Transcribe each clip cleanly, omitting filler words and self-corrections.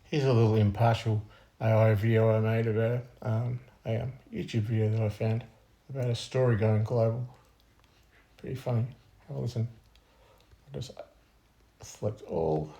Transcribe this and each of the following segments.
Here's a little impartial AI video I made about a YouTube video that I found about a story going global. Pretty funny. Have a listen. I'll just select all.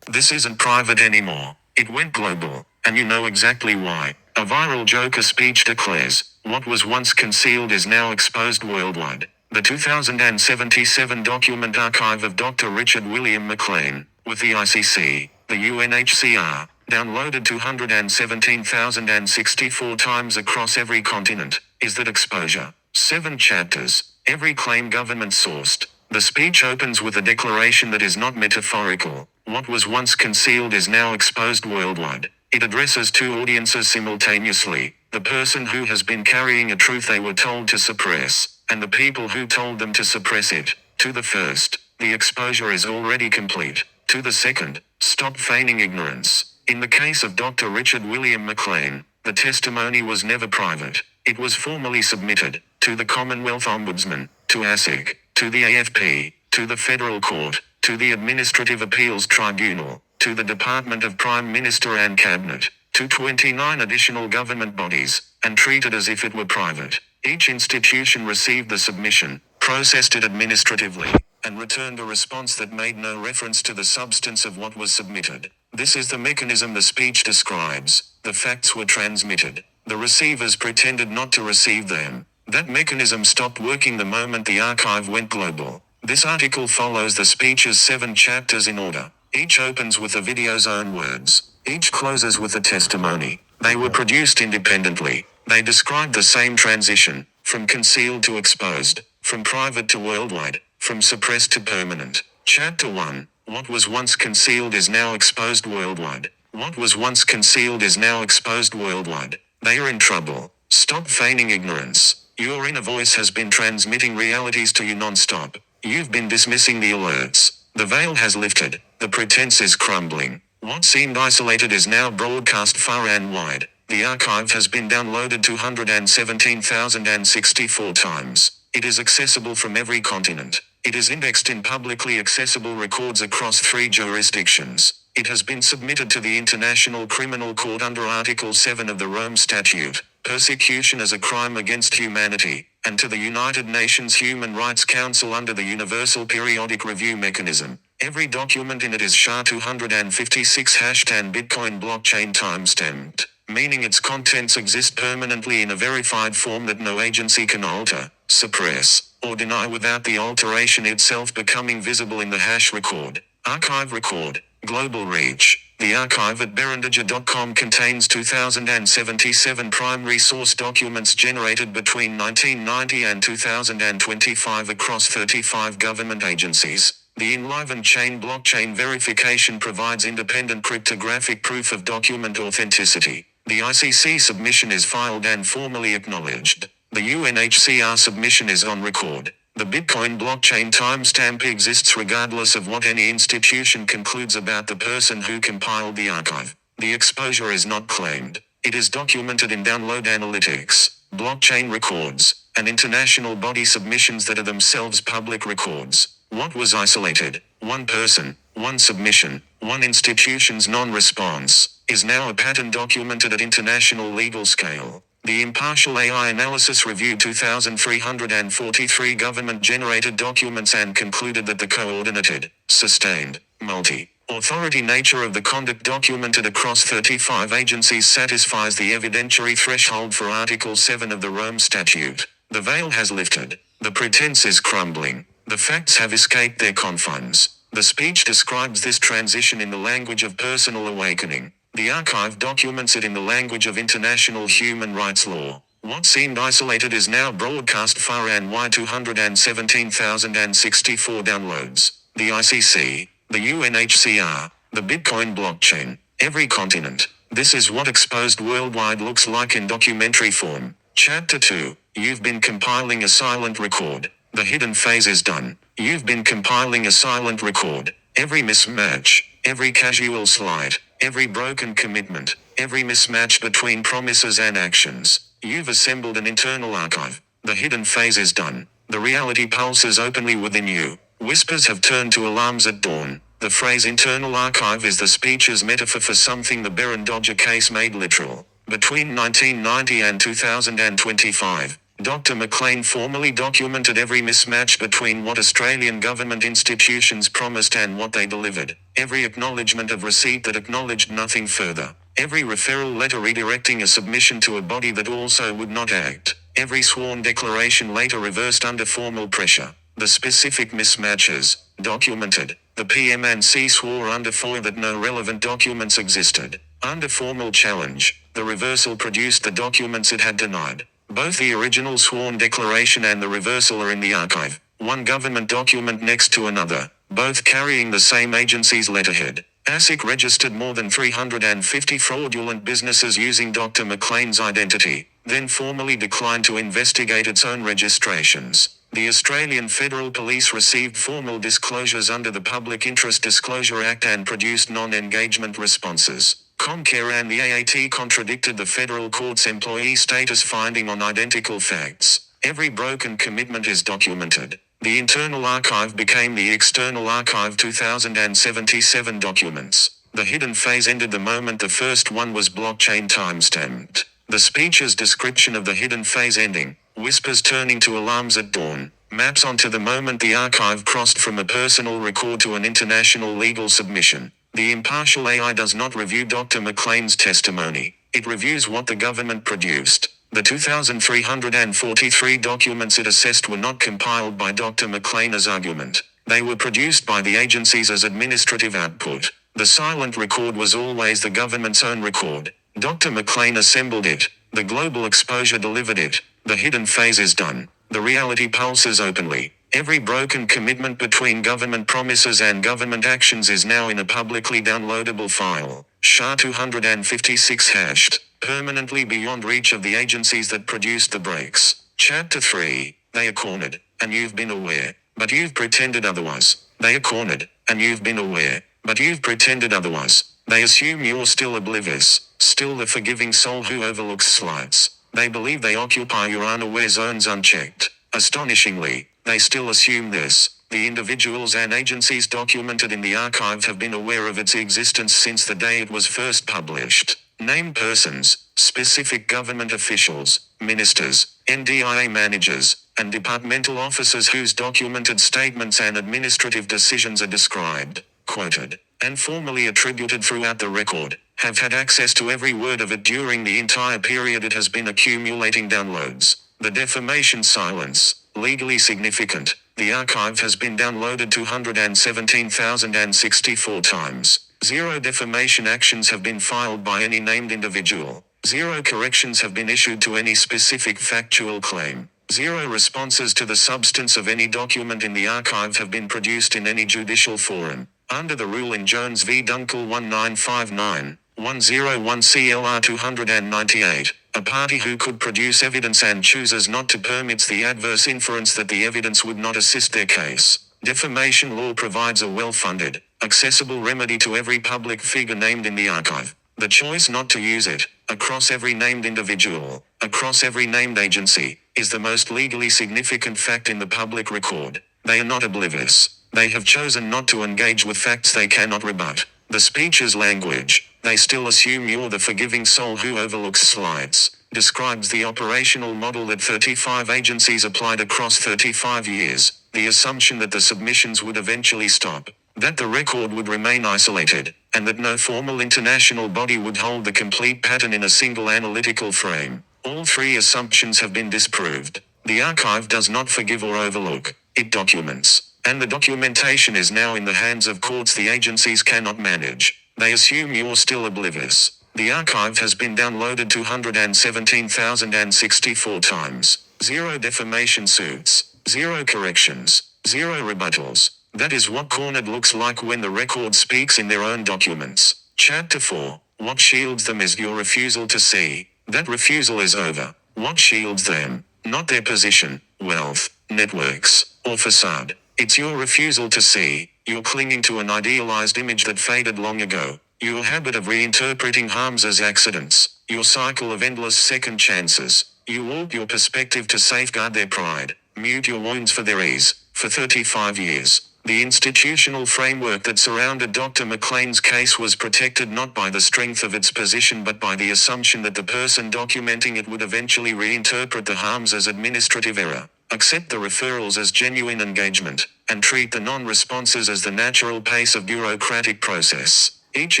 This isn't private anymore. It went global, and you know exactly why. A viral Joker speech declares, what was once concealed is now exposed worldwide. The 2077 document archive of Dr. Richard William McLean, with the ICC, the UNHCR, downloaded 217,064 times across every continent, is that exposure. 7 chapters, every claim government sourced. The speech opens with a declaration that is not metaphorical. What was once concealed is now exposed worldwide. It addresses 2 audiences simultaneously, the person who has been carrying a truth they were told to suppress, and the people who told them to suppress it. To the first, the exposure is already complete. To the second, stop feigning ignorance. In the case of Dr. Richard William McLean, the testimony was never private. It was formally submitted to the Commonwealth Ombudsman, to ASIC, to the AFP, to the Federal Court, to the Administrative Appeals Tribunal, to the Department of Prime Minister and Cabinet, to 29 additional government bodies, and treated as if it were private. Each institution received the submission, processed it administratively, and returned a response that made no reference to the substance of what was submitted. This is the mechanism the speech describes. The facts were transmitted. The receivers pretended not to receive them. That mechanism stopped working the moment the archive went global. This article follows the speech's 7 chapters in order. Each opens with the video's own words. Each closes with a testimony. They were produced independently. They describe the same transition, from concealed to exposed, from private to worldwide, from suppressed to permanent. Chapter 1. What was once concealed is now exposed worldwide. What was once concealed is now exposed worldwide. They are in trouble. Stop feigning ignorance. Your inner voice has been transmitting realities to you non-stop. You've been dismissing the alerts. The veil has lifted. The pretense is crumbling. What seemed isolated is now broadcast far and wide. The archive has been downloaded 217,064 times. It is accessible from every continent. It is indexed in publicly accessible records across 3 jurisdictions. It has been submitted to the International Criminal Court under Article 7 of the Rome Statute, persecution as a crime against humanity, and to the United Nations Human Rights Council under the Universal Periodic Review Mechanism. Every document in it is SHA-256 hashed and Bitcoin blockchain time-stamped, meaning its contents exist permanently in a verified form that no agency can alter, suppress, or deny without the alteration itself becoming visible in the hash record. Archive record. Global reach. The archive at Berendager.com contains 2,077 primary source documents generated between 1990 and 2025 across 35 government agencies. The Enliven Chain blockchain verification provides independent cryptographic proof of document authenticity. The ICC submission is filed and formally acknowledged. The UNHCR submission is on record. The Bitcoin blockchain timestamp exists regardless of what any institution concludes about the person who compiled the archive. The exposure is not claimed. It is documented in download analytics, blockchain records, and international body submissions that are themselves public records. What was isolated, 1 person, 1 submission, 1 institution's non-response, is now a pattern documented at international legal scale. The impartial AI analysis reviewed 2,343 government-generated documents and concluded that the coordinated, sustained, multi-authority nature of the conduct documented across 35 agencies satisfies the evidentiary threshold for Article 7 of the Rome Statute. The veil has lifted. The pretense is crumbling. The facts have escaped their confines. The speech describes this transition in the language of personal awakening. The archive documents it in the language of international human rights law. What seemed isolated is now broadcast far and wide. 217,064 downloads. The ICC, the UNHCR, the Bitcoin blockchain, every continent. This is what exposed worldwide looks like in documentary form. Chapter 2. You've been compiling a silent record. The hidden phase is done. You've been compiling a silent record. Every mismatch, every casual slight, every broken commitment, every mismatch between promises and actions. You've assembled an internal archive. The hidden phase is done. The reality pulses openly within you. Whispers have turned to alarms at dawn. The phrase internal archive is the speech's metaphor for something the Berrin Dodger case made literal. Between 1990 and 2025, Dr. McLean formally documented every mismatch between what Australian government institutions promised and what they delivered. Every acknowledgement of receipt that acknowledged nothing further. Every referral letter redirecting a submission to a body that also would not act. Every sworn declaration later reversed under formal pressure. The specific mismatches, documented. The PM&C swore under FOIA that no relevant documents existed. Under formal challenge, the reversal produced the documents it had denied. Both the original sworn declaration and the reversal are in the archive. One government document next to another, both carrying the same agency's letterhead. ASIC registered more than 350 fraudulent businesses using Dr. McLean's identity, then formally declined to investigate its own registrations. The Australian Federal Police received formal disclosures under the Public Interest Disclosure Act and produced non-engagement responses. Comcare and the AAT contradicted the federal court's employee status finding on identical facts. Every broken commitment is documented. The internal archive became the external archive. 2077 documents. The hidden phase ended the moment the first one was blockchain time-stamped. The speech's description of the hidden phase ending, whispers turning to alarms at dawn, maps onto the moment the archive crossed from a personal record to an international legal submission. The impartial AI does not review Dr. McLean's testimony. It reviews what the government produced. The 2,343 documents it assessed were not compiled by Dr. McLean as argument. They were produced by the agencies as administrative output. The silent record was always the government's own record. Dr. McLean assembled it. The global exposure delivered it. The hidden phase is done. The reality pulses openly. Every broken commitment between government promises and government actions is now in a publicly downloadable file. SHA-256 hashed. Permanently beyond reach of the agencies that produced the breaks. Chapter 3. They are cornered, and you've been aware. But you've pretended otherwise. They are cornered, and you've been aware. But you've pretended otherwise. They assume you're still oblivious, still the forgiving soul who overlooks slights. They believe they occupy your unaware zones unchecked. Astonishingly, they still assume this. The individuals and agencies documented in the archive have been aware of its existence since the day it was first published. Named persons, specific government officials, ministers, NDIA managers, and departmental officers whose documented statements and administrative decisions are described, quoted, and formally attributed throughout the record, have had access to every word of it during the entire period it has been accumulating downloads. The defamation silence, legally significant. The archive has been downloaded 217,064 times. 0 defamation actions have been filed by any named individual. 0 corrections have been issued to any specific factual claim. 0 responses to the substance of any document in the archive have been produced in any judicial forum. Under the rule in Jones v. Dunkel 1959, 101 CLR 298, a party who could produce evidence and chooses not to permits the adverse inference that the evidence would not assist their case. Defamation law provides a well-funded, accessible remedy to every public figure named in the archive. The choice not to use it, across every named individual, across every named agency, is the most legally significant fact in the public record. They are not oblivious. They have chosen not to engage with facts they cannot rebut. The speech's language, they still assume you're the forgiving soul who overlooks slights, describes the operational model that 35 agencies applied across 35 years, the assumption that the submissions would eventually stop, that the record would remain isolated, and that no formal international body would hold the complete pattern in a single analytical frame. All 3 assumptions have been disproved. The archive does not forgive or overlook, it documents. And the documentation is now in the hands of courts the agencies cannot manage. They assume you're still oblivious. The archive has been downloaded 217,064 times. 0 defamation suits. 0 corrections. 0 rebuttals. That is what cornered looks like when the record speaks in their own documents. Chapter 4. What shields them is your refusal to see. That refusal is over. What shields them? Not their position, wealth, networks, or facade. It's your refusal to see. You're clinging to an idealized image that faded long ago. Your habit of reinterpreting harms as accidents. Your cycle of endless second chances. You warp your perspective to safeguard their pride. Mute your wounds for their ease. For 35 years, The institutional framework that surrounded Dr. McLean's case was protected not by the strength of its position but by the assumption that the person documenting it would eventually reinterpret the harms as administrative error, accept the referrals as genuine engagement, and treat the non-responses as the natural pace of bureaucratic process. Each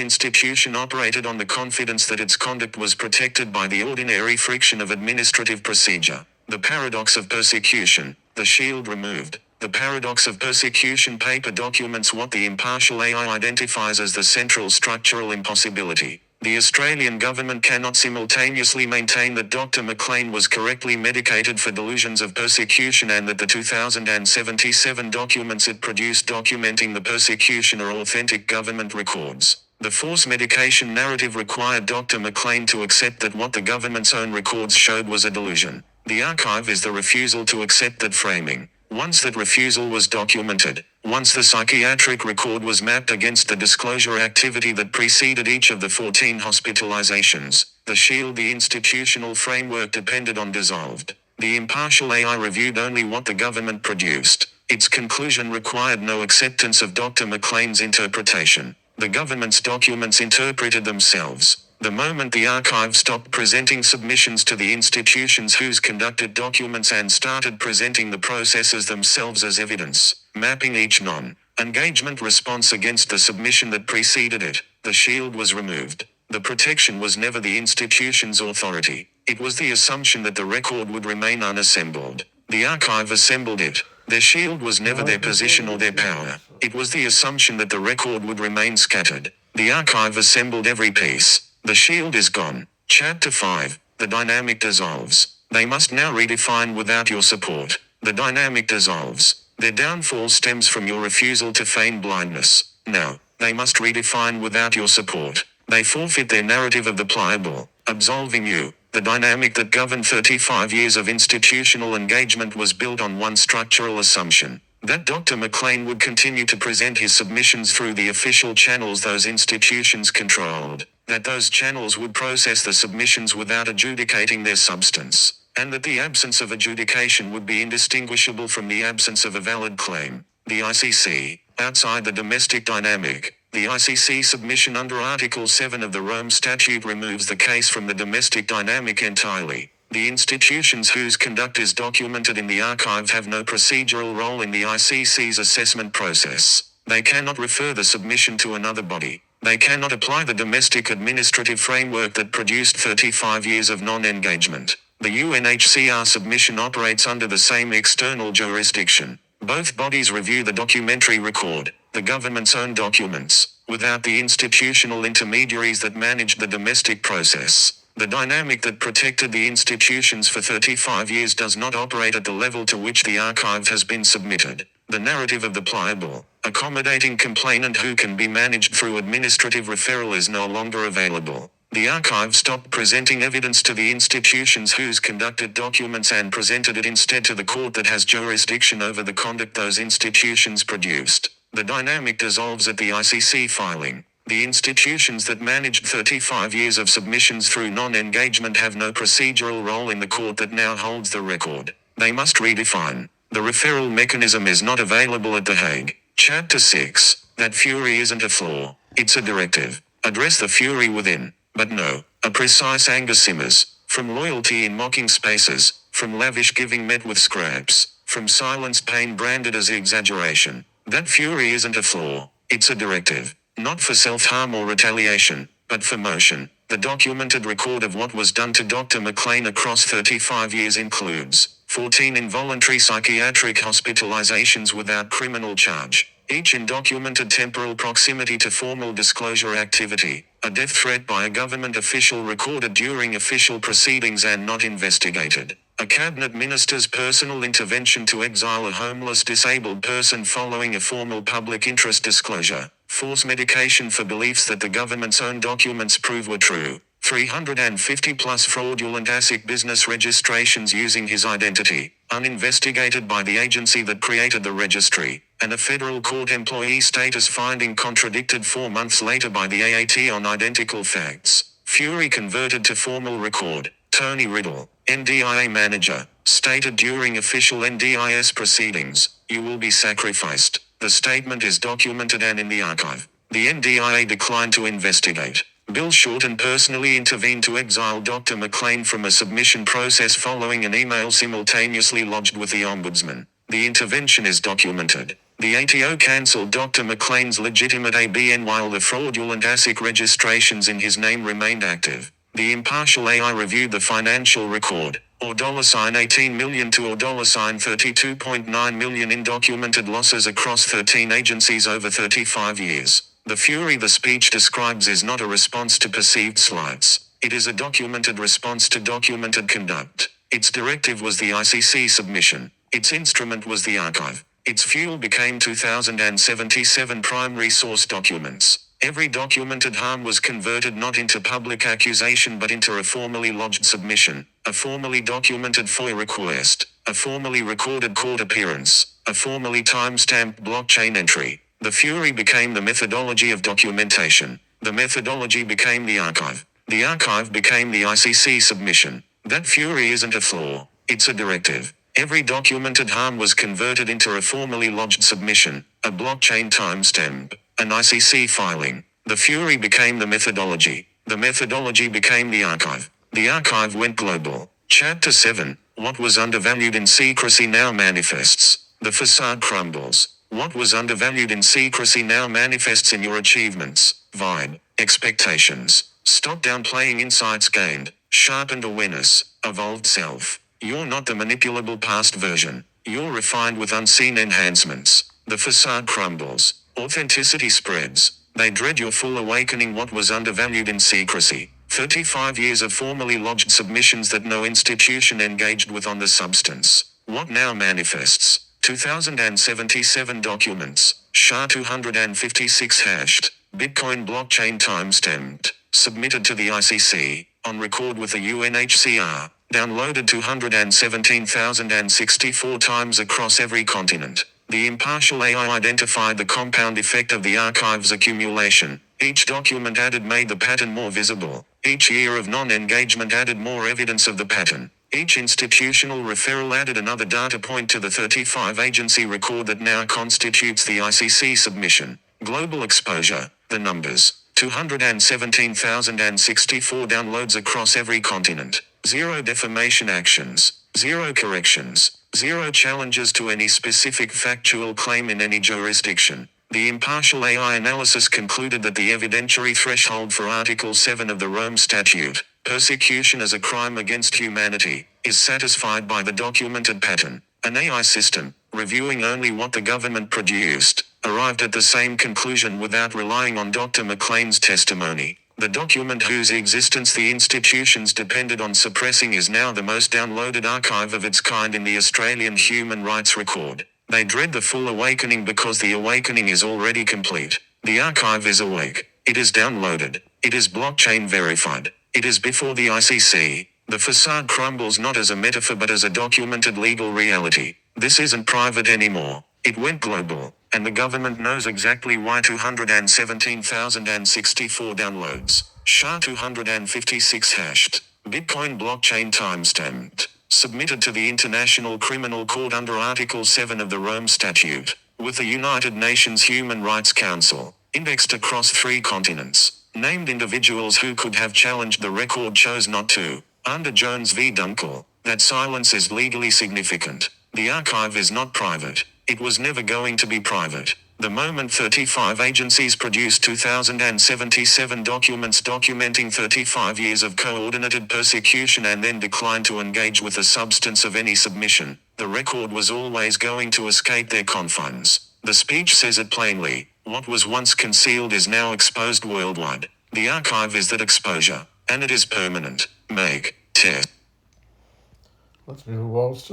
institution operated on the confidence that its conduct was protected by the ordinary friction of administrative procedure. The paradox of persecution, the shield removed. The paradox of persecution paper documents what the impartial AI identifies as the central structural impossibility. The Australian government cannot simultaneously maintain that Dr. McLean was correctly medicated for delusions of persecution and that the 2077 documents it produced documenting the persecution are authentic government records. The forced medication narrative required Dr. McLean to accept that what the government's own records showed was a delusion. The archive is the refusal to accept that framing. Once that refusal was documented, once the psychiatric record was mapped against the disclosure activity that preceded each of the 14 hospitalizations, the shield, the institutional framework, depended on dissolved. The impartial AI reviewed only what the government produced. Its conclusion required no acceptance of Dr. McLean's interpretation. The government's documents interpreted themselves. The moment the archive stopped presenting submissions to the institutions whose conducted documents and started presenting the processes themselves as evidence, mapping each non-engagement response against the submission that preceded it, the shield was removed. The protection was never the institution's authority. It was the assumption that the record would remain unassembled. The archive assembled it. Their shield was never their position or their power. It was the assumption that the record would remain scattered. The archive assembled every piece. The shield is gone. Chapter 5. The dynamic dissolves. They must now redefine without your support. The dynamic dissolves. Their downfall stems from your refusal to feign blindness. Now, they must redefine without your support. They forfeit their narrative of the pliable, absolving you. The dynamic that governed 35 years of institutional engagement was built on one structural assumption. That Dr. McLean would continue to present his submissions through the official channels those institutions controlled. That those channels would process the submissions without adjudicating their substance. And that the absence of adjudication would be indistinguishable from the absence of a valid claim. The ICC. Outside the domestic dynamic, the ICC submission under Article 7 of the Rome Statute removes the case from the domestic dynamic entirely. The institutions whose conduct is documented in the archive have no procedural role in the ICC's assessment process. They cannot refer the submission to another body. They cannot apply the domestic administrative framework that produced 35 years of non-engagement. The UNHCR submission operates under the same external jurisdiction. Both bodies review the documentary record, the government's own documents, without the institutional intermediaries that managed the domestic process. The dynamic that protected the institutions for 35 years does not operate at the level to which the archive has been submitted. The narrative of the pliable, accommodating complainant who can be managed through administrative referral is no longer available. The archive stopped presenting evidence to the institutions whose conducted documents and presented it instead to the court that has jurisdiction over the conduct those institutions produced. The dynamic dissolves at the ICC filing. The institutions that managed 35 years of submissions through non-engagement have no procedural role in the court that now holds the record. They must redefine. The referral mechanism is not available at The Hague. Chapter 6. That fury isn't a flaw. It's a directive. Address the fury within. But no. A precise anger simmers. From loyalty in mocking spaces. From lavish giving met with scraps. From silenced pain branded as exaggeration. That fury isn't a flaw. It's a directive. Not for self-harm or retaliation, but for motion. The documented record of what was done to Dr. McLean across 35 years includes 14 involuntary psychiatric hospitalizations without criminal charge, each in documented temporal proximity to formal disclosure activity, a death threat by a government official recorded during official proceedings and not investigated, a cabinet minister's personal intervention to exile a homeless disabled person following a formal public interest disclosure, forced medication for beliefs that the government's own documents prove were true, 350 plus fraudulent ASIC business registrations using his identity, uninvestigated by the agency that created the registry, and a federal court employee status finding contradicted 4 months later by the AAT on identical facts. Fury converted to formal record. Tony Riddle, NDIA manager, stated during official NDIS proceedings, "You will be sacrificed. The statement is documented and in the archive. The NDIA declined to investigate. Bill Shorten personally intervened to exile Dr. McLean from a submission process following an email simultaneously lodged with the Ombudsman. The intervention is documented. The ATO cancelled Dr. McLean's legitimate ABN while the fraudulent ASIC registrations in his name remained active. The impartial AI reviewed the financial record, or $18 million to or $32.9 million in documented losses across 13 agencies over 35 years. The fury the speech describes is not a response to perceived slights. It is a documented response to documented conduct. Its directive was the ICC submission. Its instrument was the archive. Its fuel became 2077 primary source documents. Every documented harm was converted not into public accusation but into a formally lodged submission, a formally documented FOIA request, a formally recorded court appearance, a formally time-stamped blockchain entry. The fury became the methodology of documentation. The methodology became the archive. The archive became the ICC submission. That fury isn't a flaw. It's a directive. Every documented harm was converted into a formally lodged submission, a blockchain timestamp, an ICC filing. The fury became the methodology. The methodology became the archive. The archive went global. Chapter 7. What was undervalued in secrecy now manifests. The facade crumbles. What was undervalued in secrecy now manifests in your achievements, vibe, expectations. Stop downplaying insights gained, sharpened awareness, evolved self. You're not the manipulable past version. You're refined with unseen enhancements. The facade crumbles. Authenticity spreads. They dread your full awakening. What was undervalued in secrecy. 35 years of formally lodged submissions that no institution engaged with on the substance. What now manifests. 2077 documents. SHA-256 hashed. Bitcoin blockchain timestamped. Submitted to the ICC. On record with the UNHCR. Downloaded 217,064 times across every continent. The impartial AI identified the compound effect of the archive's accumulation. Each document added made the pattern more visible. Each year of non-engagement added more evidence of the pattern. Each institutional referral added another data point to the 35-agency record that now constitutes the ICC submission. Global exposure. The numbers. 217,064 downloads across every continent. 0 defamation actions. 0 corrections. 0 challenges to any specific factual claim in any jurisdiction. The impartial AI analysis concluded that the evidentiary threshold for Article 7 of the Rome Statute, persecution as a crime against humanity, is satisfied by the documented pattern. An AI system, reviewing only what the government produced, arrived at the same conclusion without relying on Dr. McLean's testimony. The document whose existence the institutions depended on suppressing is now the most downloaded archive of its kind in the Australian Human Rights Record. They dread the full awakening because the awakening is already complete. The archive is awake. It is downloaded. It is blockchain verified. It is before the ICC. The facade crumbles not as a metaphor but as a documented legal reality. This isn't private anymore. It went global. And the government knows exactly why. 217,064 downloads. SHA-256 hashed. Bitcoin blockchain timestamped. Submitted to the International Criminal Court under Article 7 of the Rome Statute. With the United Nations Human Rights Council. Indexed across 3 continents. Named individuals who could have challenged the record chose not to. Under Jones v. Dunkel. That silence is legally significant. The archive is not private. It was never going to be private. The moment 35 agencies produced 2,077 documents documenting 35 years of coordinated persecution and then declined to engage with the substance of any submission, the record was always going to escape their confines. The speech says it plainly. What was once concealed is now exposed worldwide. The archive is that exposure. And it is permanent. Make. Test. That's a bit of a wild story.